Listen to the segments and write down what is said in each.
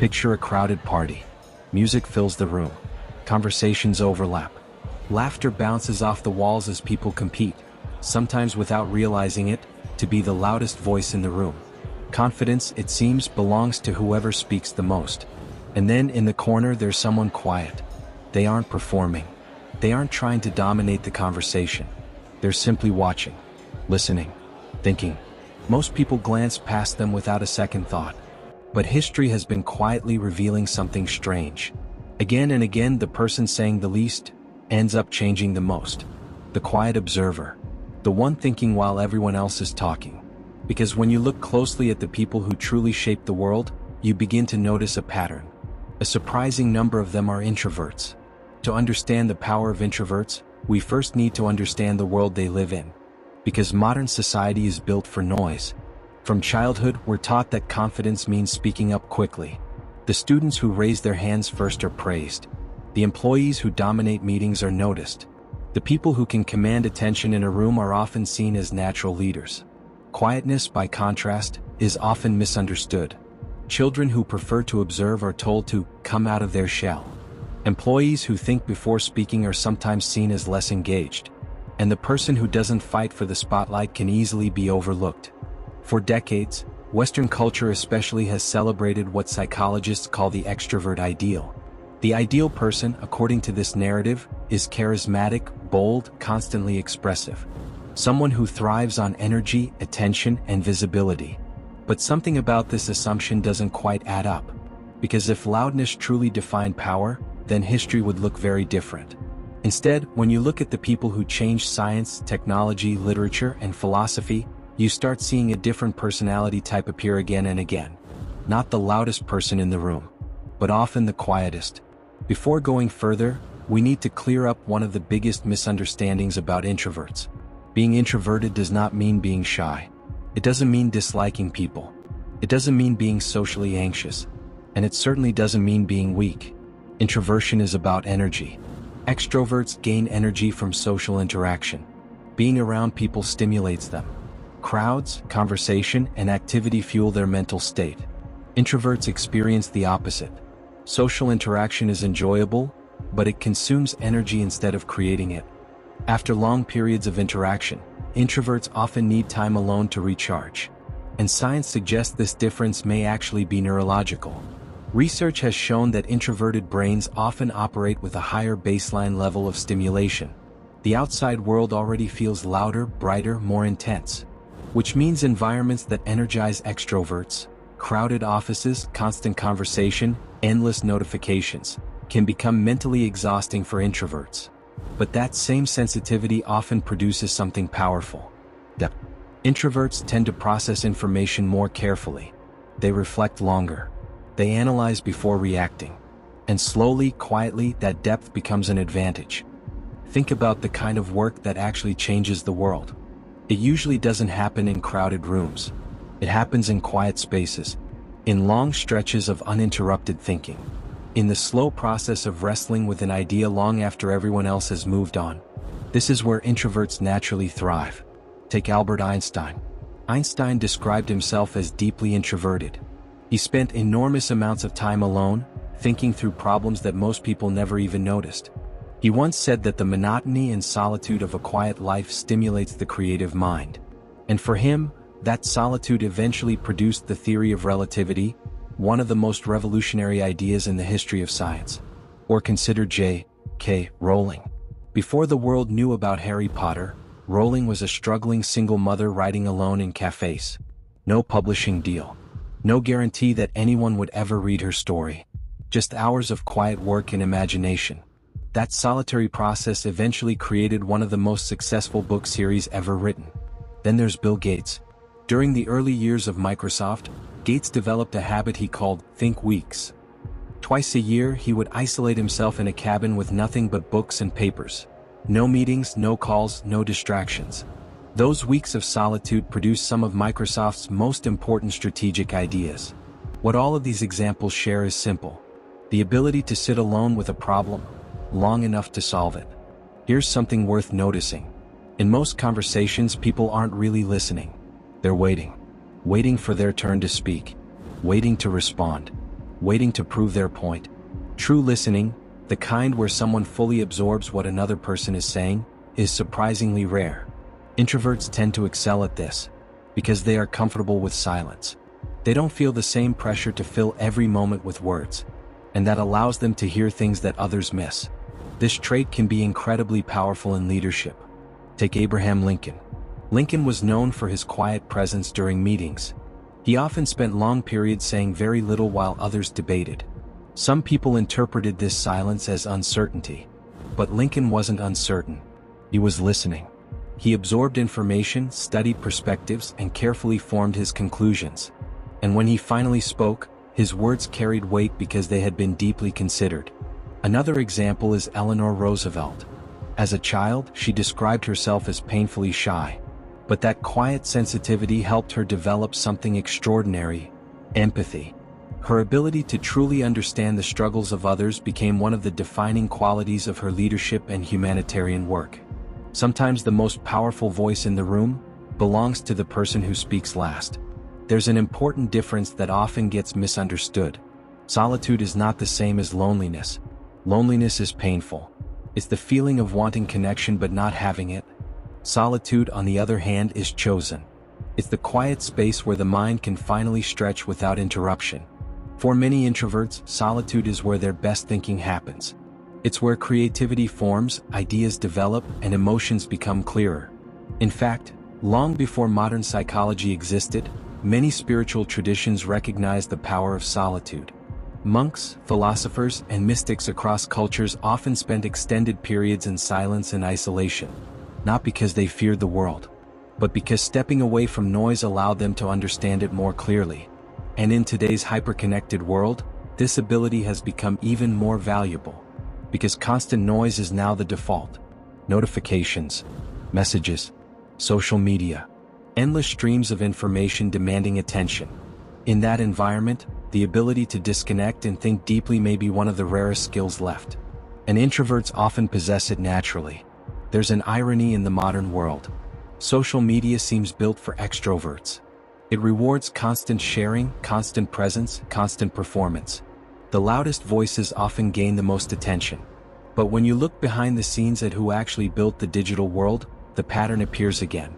Picture a crowded party. Music fills the room. Conversations overlap. Laughter bounces off the walls as people compete, sometimes without realizing it, to be the loudest voice in the room. Confidence, it seems, belongs to whoever speaks the most. And then in the corner there's someone quiet. They aren't performing. They aren't trying to dominate the conversation. They're simply watching, listening, thinking. Most people glance past them without a second thought. But history has been quietly revealing something strange. Again and again, the person saying the least ends up changing the most. The quiet observer. The one thinking while everyone else is talking. Because when you look closely at the people who truly shape the world, you begin to notice a pattern. A surprising number of them are introverts. To understand the power of introverts, we first need to understand the world they live in. Because modern society is built for noise. From childhood, we're taught that confidence means speaking up quickly. The students who raise their hands first are praised. The employees who dominate meetings are noticed. The people who can command attention in a room are often seen as natural leaders. Quietness, by contrast, is often misunderstood. Children who prefer to observe are told to come out of their shell. Employees who think before speaking are sometimes seen as less engaged. And the person who doesn't fight for the spotlight can easily be overlooked. For decades, Western culture especially has celebrated what psychologists call the extrovert ideal. The ideal person, according to this narrative, is charismatic, bold, constantly expressive. Someone who thrives on energy, attention, and visibility. But something about this assumption doesn't quite add up. Because if loudness truly defined power, then history would look very different. Instead, when you look at the people who changed science, technology, literature, and philosophy, you start seeing a different personality type appear again and again. Not the loudest person in the room, but often the quietest. Before going further, we need to clear up one of the biggest misunderstandings about introverts. Being introverted does not mean being shy. It doesn't mean disliking people. It doesn't mean being socially anxious. And it certainly doesn't mean being weak. Introversion is about energy. Extroverts gain energy from social interaction. Being around people stimulates them. Crowds, conversation, and activity fuel their mental state. Introverts experience the opposite. Social interaction is enjoyable, but it consumes energy instead of creating it. After long periods of interaction, introverts often need time alone to recharge. And science suggests this difference may actually be neurological. Research has shown that introverted brains often operate with a higher baseline level of stimulation. The outside world already feels louder, brighter, more intense. Which means environments that energize extroverts, crowded offices, constant conversation, endless notifications, can become mentally exhausting for introverts. But that same sensitivity often produces something powerful. Depth. Introverts tend to process information more carefully. They reflect longer. They analyze before reacting. And slowly, quietly, that depth becomes an advantage. Think about the kind of work that actually changes the world. It usually doesn't happen in crowded rooms. It happens in quiet spaces, in long stretches of uninterrupted thinking, in the slow process of wrestling with an idea long after everyone else has moved on. This is where introverts naturally thrive. Take Albert Einstein. Einstein described himself as deeply introverted. He spent enormous amounts of time alone, thinking through problems that most people never even noticed. He once said that the monotony and solitude of a quiet life stimulates the creative mind. And for him, that solitude eventually produced the theory of relativity, one of the most revolutionary ideas in the history of science. Or consider J.K. Rowling. Before the world knew about Harry Potter, Rowling was a struggling single mother writing alone in cafes. No publishing deal. No guarantee that anyone would ever read her story. Just hours of quiet work and imagination. That solitary process eventually created one of the most successful book series ever written. Then there's Bill Gates. During the early years of Microsoft, Gates developed a habit he called think weeks. Twice a year, he would isolate himself in a cabin with nothing but books and papers. No meetings, no calls, no distractions. Those weeks of solitude produced some of Microsoft's most important strategic ideas. What all of these examples share is simple. The ability to sit alone with a problem, long enough to solve it. Here's something worth noticing. In most conversations, people aren't really listening. They're waiting. Waiting for their turn to speak. Waiting to respond. waiting to prove their point. True listening, the kind where someone fully absorbs what another person is saying, is surprisingly rare. Introverts tend to excel at this because they are comfortable with silence. They don't feel the same pressure to fill every moment with words, and that allows them to hear things that others miss. This trait can be incredibly powerful in leadership. Take Abraham Lincoln. Lincoln was known for his quiet presence during meetings. He often spent long periods saying very little while others debated. Some people interpreted this silence as uncertainty, but Lincoln wasn't uncertain. He was listening. He absorbed information, studied perspectives, and carefully formed his conclusions. And when he finally spoke, his words carried weight because they had been deeply considered. Another example is Eleanor Roosevelt. As a child, she described herself as painfully shy. But that quiet sensitivity helped her develop something extraordinary: empathy. Her ability to truly understand the struggles of others became one of the defining qualities of her leadership and humanitarian work. Sometimes the most powerful voice in the room belongs to the person who speaks last. There's an important difference that often gets misunderstood. Solitude is not the same as loneliness. Loneliness is painful. It's the feeling of wanting connection but not having it. Solitude, on the other hand, is chosen. It's the quiet space where the mind can finally stretch without interruption. For many introverts, solitude is where their best thinking happens. It's where creativity forms, ideas develop, and emotions become clearer. In fact, long before modern psychology existed, many spiritual traditions recognized the power of solitude. Monks, philosophers, and mystics across cultures often spent extended periods in silence and isolation, not because they feared the world, but because stepping away from noise allowed them to understand it more clearly. And in today's hyper-connected world, this ability has become even more valuable, because constant noise is now the default. Notifications, messages, social media, endless streams of information demanding attention. In that environment, the ability to disconnect and think deeply may be one of the rarest skills left. And introverts often possess it naturally. There's an irony in the modern world. Social media seems built for extroverts. It rewards constant sharing, constant presence, constant performance. The loudest voices often gain the most attention. But when you look behind the scenes at who actually built the digital world, the pattern appears again.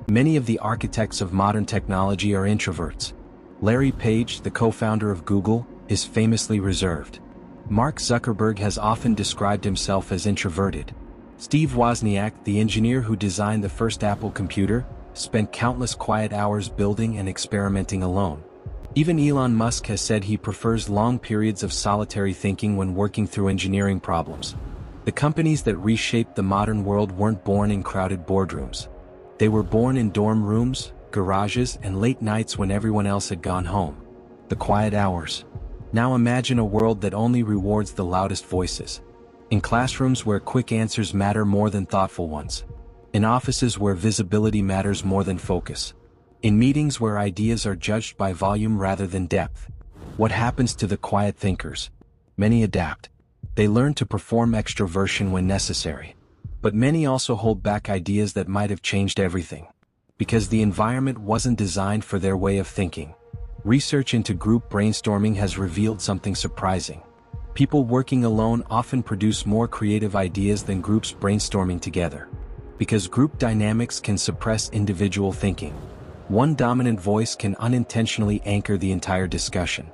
Many of the architects of modern technology are introverts. Larry Page, the co-founder of Google, is famously reserved. Mark Zuckerberg has often described himself as introverted. Steve Wozniak, the engineer who designed the first Apple computer, spent countless quiet hours building and experimenting alone. Even Elon Musk has said he prefers long periods of solitary thinking when working through engineering problems. The companies that reshaped the modern world weren't born in crowded boardrooms. They were born in dorm rooms, garages, and late nights when everyone else had gone home. The quiet hours. Now imagine a world that only rewards the loudest voices. In classrooms where quick answers matter more than thoughtful ones. In offices where visibility matters more than focus. In meetings where ideas are judged by volume rather than depth. What happens to the quiet thinkers? Many adapt. They learn to perform extroversion when necessary. But many also hold back ideas that might have changed everything, because the environment wasn't designed for their way of thinking. Research into group brainstorming has revealed something surprising. People working alone often produce more creative ideas than groups brainstorming together, because group dynamics can suppress individual thinking. One dominant voice can unintentionally anchor the entire discussion.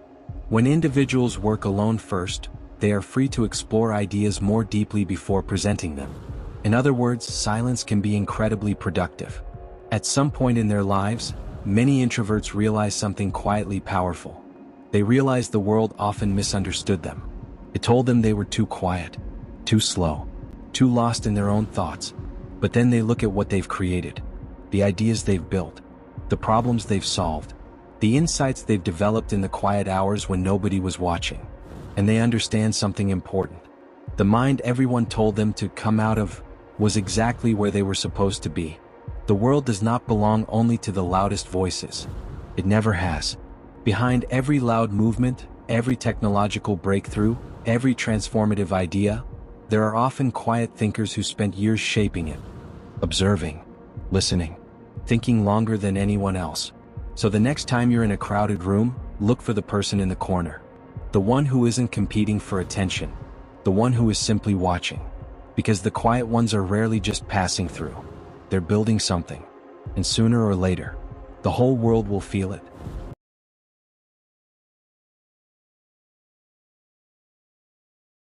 When individuals work alone first, they are free to explore ideas more deeply before presenting them. In other words, silence can be incredibly productive. At some point in their lives, many introverts realize something quietly powerful. They realize the world often misunderstood them. It told them they were too quiet, too slow, too lost in their own thoughts. But then they look at what they've created, the ideas they've built, the problems they've solved, the insights they've developed in the quiet hours when nobody was watching. And they understand something important. The mind everyone told them to come out of was exactly where they were supposed to be. The world does not belong only to the loudest voices. It never has. Behind every loud movement, every technological breakthrough, every transformative idea, there are often quiet thinkers who spent years shaping it, observing, listening, thinking longer than anyone else. So the next time you're in a crowded room, look for the person in the corner. The one who isn't competing for attention, the one who is simply watching. Because the quiet ones are rarely just passing through. They're building something. And sooner or later, the whole world will feel it.